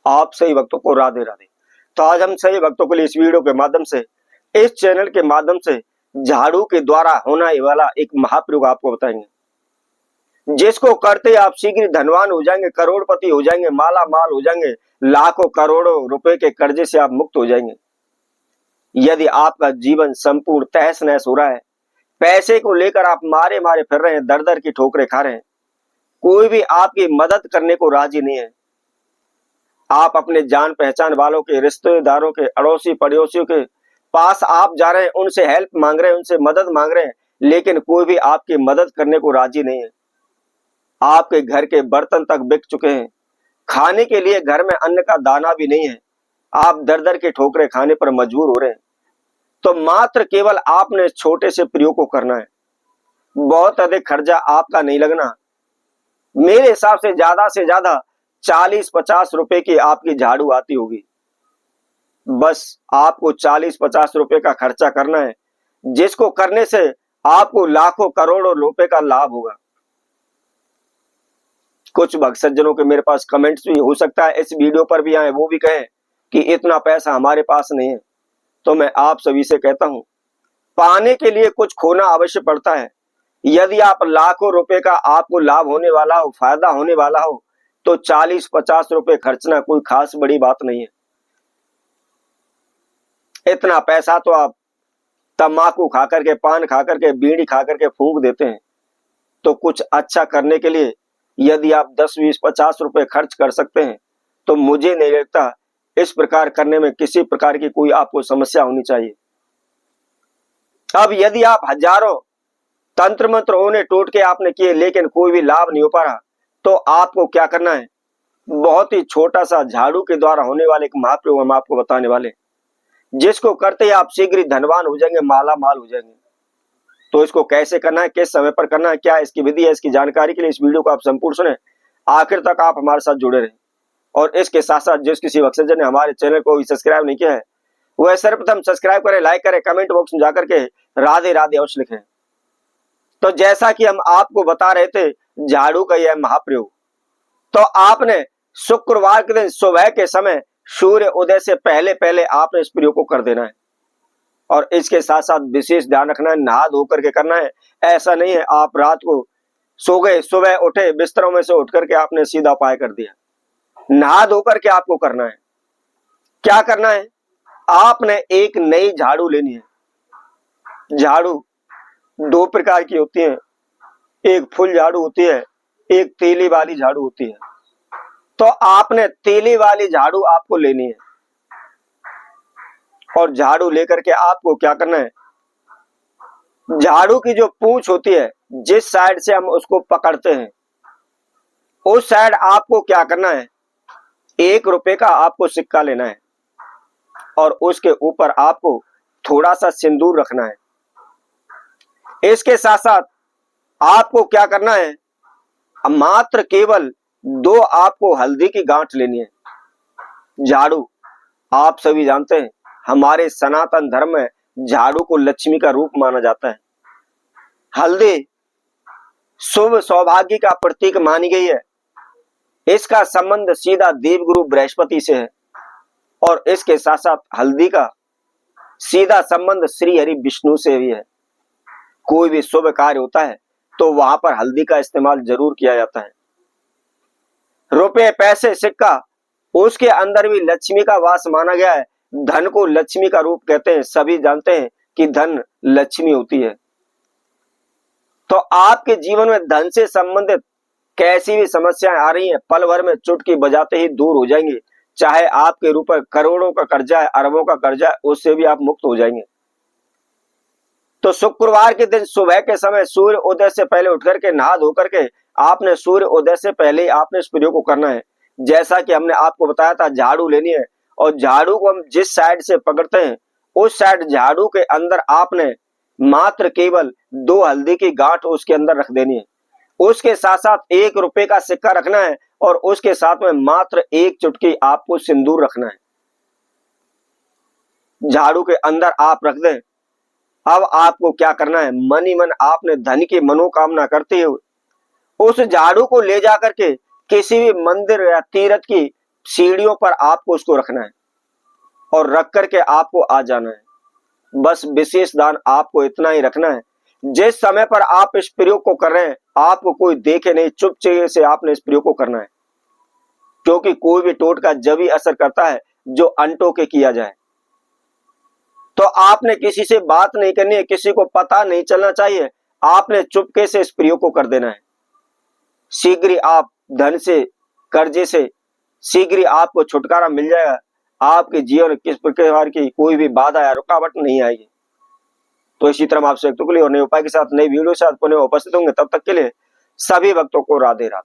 आप सही भक्तों को राधे राधे। तो आज हम सही भक्तों के लिए इस वीडियो के माध्यम से, इस चैनल के माध्यम से झाड़ू के द्वारा होने वाला एक महाप्रयोग आपको बताएंगे, जिसको करते आप शीघ्र धनवान हो जाएंगे, करोड़पति हो जाएंगे, माला माल हो जाएंगे, लाखों करोड़ों रुपए के कर्जे से आप मुक्त हो जाएंगे। यदि आपका जीवन संपूर्ण तहस नहस हो रहा है, पैसे को लेकर आप मारे मारे फिर रहे हैं, दर दर की ठोकरें खा रहे हैं, कोई भी आपकी मदद करने को राजी नहीं है, आप अपने जान पहचान वालों के, रिश्तेदारों के, अड़ोसी पड़ोसियों के पास आप जा रहे हैं, उनसे हेल्प मांग रहे हैं, उनसे मदद मांग रहे हैं, लेकिन कोई भी आपकी मदद करने को राजी नहीं है। आपके घर के बर्तन तक बिक चुके हैं, खाने के लिए घर में अन्न का दाना भी नहीं है, आप दर दर के ठोकरें खाने पर मजबूर हो रहे हैं। तो मात्र केवल आपने इस छोटे से प्रयोग को करना है, बहुत अधिक खर्चा आपका नहीं लगना। मेरे हिसाब से ज्यादा 40-50 रुपए की आपकी झाड़ू आती होगी। बस आपको 40-50 रुपए का खर्चा करना है, जिसको करने से आपको लाखों करोड़ों रुपए का लाभ होगा। कुछ भक्त सज्जनों के मेरे पास कमेंट्स भी हो सकता है इस वीडियो पर भी आए, वो भी कहें कि इतना पैसा हमारे पास नहीं है। तो मैं आप सभी से कहता हूं, पाने के लिए कुछ खोना अवश्य पड़ता है। यदि आप लाखों रुपए का आपको लाभ होने वाला हो, फायदा होने वाला हो, तो 40-50 रुपए खर्चना कोई खास बड़ी बात नहीं है। इतना पैसा तो आप तंबाकू खा करके, पान खा करके, बीड़ी खा करके फूंक देते हैं। तो कुछ अच्छा करने के लिए यदि आप 10-20-50 रुपए खर्च कर सकते हैं, तो मुझे नहीं लगता इस प्रकार करने में किसी प्रकार की कोई आपको समस्या होनी चाहिए। अब यदि आप हजारों तंत्र मंत्र होने टोटके आपने किए, लेकिन कोई भी लाभ नहीं हो पा रहा, तो आपको क्या करना है, बहुत ही छोटा सा झाड़ू के द्वारा होने वाले एक महाप्रयोग हम आपको बताने वाले, जिसको करते ही आप शीघ्र धनवान हो जाएंगे, माला माल हो जाएंगे। तो इसको कैसे करना है, किस समय पर करना है, क्या इसकी विधि है, इसकी जानकारी के लिए इस वीडियो को आप संपूर्ण सुने, आखिर तक आप हमारे साथ जुड़े रहें। और इसके साथ साथ जिस किसी भक्त सज्जन ने हमारे चैनल को सब्सक्राइब नहीं किया है, वह सर्वप्रथम सब्सक्राइब करें, लाइक करें, कमेंट बॉक्स में जाकर के राधे राधे अवश्य लिखें। तो जैसा कि हम आपको बता रहे थे झाड़ू का यह महाप्रयोग, तो आपने शुक्रवार के दिन सुबह के समय सूर्य उदय से पहले पहले आपने इस प्रयोग को कर देना है। और इसके साथ साथ विशेष ध्यान रखना है, नहा धो करके करना है। ऐसा नहीं है आप रात को सो गए, सुबह उठे, बिस्तरों में से उठ करके आपने सीधा उपाय कर दिया। नहा धो करके आपको करना है। क्या करना है, आपने एक नई झाड़ू लेनी है। झाड़ू दो प्रकार की होती है, एक फुल झाड़ू होती है, एक तेली वाली झाड़ू होती है। तो आपने तेली वाली झाड़ू आपको लेनी है, और झाड़ू लेकर के आपको क्या करना है, झाड़ू की जो पूंछ होती है, जिस साइड से हम उसको पकड़ते हैं, उस साइड आपको क्या करना है, 1 रुपए का आपको सिक्का लेना है, और उसके ऊपर आपको थोड़ा सा सिंदूर रखना है। इसके साथ साथ आपको क्या करना है, मात्र केवल 2 आपको हल्दी की गांठ लेनी है। झाड़ू आप सभी जानते हैं, हमारे सनातन धर्म में झाड़ू को लक्ष्मी का रूप माना जाता है। हल्दी शुभ सौभाग्य का प्रतीक मानी गई है। इसका संबंध सीधा देवगुरु बृहस्पति से है, और इसके साथ साथ हल्दी का सीधा संबंध श्री हरि विष्णु से भी है। कोई भी शुभ कार्य होता है तो वहां पर हल्दी का इस्तेमाल जरूर किया जाता है। रुपए, पैसे, सिक्का, उसके अंदर भी लक्ष्मी का वास माना गया है। धन को लक्ष्मी का रूप कहते हैं, सभी जानते हैं कि धन लक्ष्मी होती है। तो आपके जीवन में धन से संबंधित कैसी भी समस्याएं आ रही हैं, पल भर में चुटकी बजाते ही दूर हो जाएंगी। चाहे आपके ऊपर करोड़ों का कर्जा है, अरबों का कर्जा है, उससे भी आप मुक्त हो जाएंगे। तो शुक्रवार के दिन सुबह के समय सूर्य उदय से पहले उठ करके, नहा धो करके, आपने सूर्य उदय से पहले ही आपने इस प्रयोग को करना है। जैसा कि हमने आपको बताया था, झाड़ू लेनी है, और झाड़ू को हम जिस साइड से पकड़ते हैं, उस साइड झाड़ू के अंदर आपने मात्र केवल 2 हल्दी की गांठ उसके अंदर रख देनी है। उसके साथ साथ 1 रुपए का सिक्का रखना है, और उसके साथ में मात्र 1 चुटकी आपको सिंदूर रखना है। झाड़ू के अंदर आप रख दें। अब आपको क्या करना है, मन ही मन आपने धन की मनोकामना करते हुए उस झाड़ू को ले जाकर के किसी भी मंदिर या तीर्थ की सीढ़ियों पर आपको उसको रखना है और रख करके आपको आ जाना है। बस विशेष ध्यान आपको इतना ही रखना है, जिस समय पर आप इस प्रयोग को कर रहे हैं आपको कोई देखे नहीं, चुपचाप से आपने इस प्रयोग को करना है, क्योंकि कोई भी टोटका जब ही असर करता है जो अनटोके किया जाए। तो आपने किसी से बात नहीं करनी है, किसी को पता नहीं चलना चाहिए, आपने चुपके से इस प्रयोग को कर देना है। शीघ्र ही आप धन से, कर्जे से शीघ्र ही आपको छुटकारा मिल जाएगा। आपके जीवन किस प्रकार की कोई भी बाधा या रुकावट नहीं आएगी। तो इसी तरह आपसे और नए उपाय के साथ नई वीडियो के साथ पुनः उपस्थित होंगे। तब तक के लिए सभी भक्तों को राधे राधे।